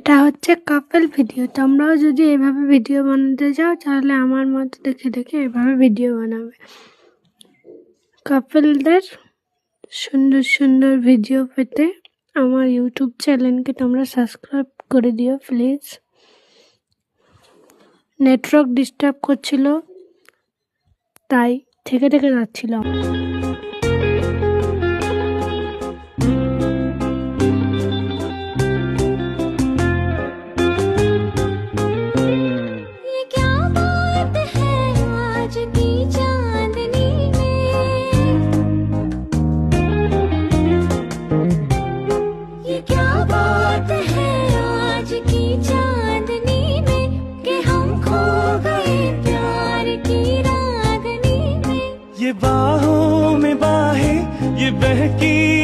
এটা হচ্ছে couple video. তোমরাও যদি এভাবে ভিডিও বানাতে চাও তাহলে আমার মতো দেখে দেখে এভাবে ভিডিও বানাবে। কাপলদের সুন্দর সুন্দর ভিডিও পেতে আমার ইউটিউব চ্যানেলকে তোমরা সাবস্ক্রাইব করে দিও প্লিজ। নেটওয়ার্ক ডিস্টার্ব করছিল তাই থেকে থেকে যাচ্ছিলাম। ये बाहों में बाहें, ये बहकी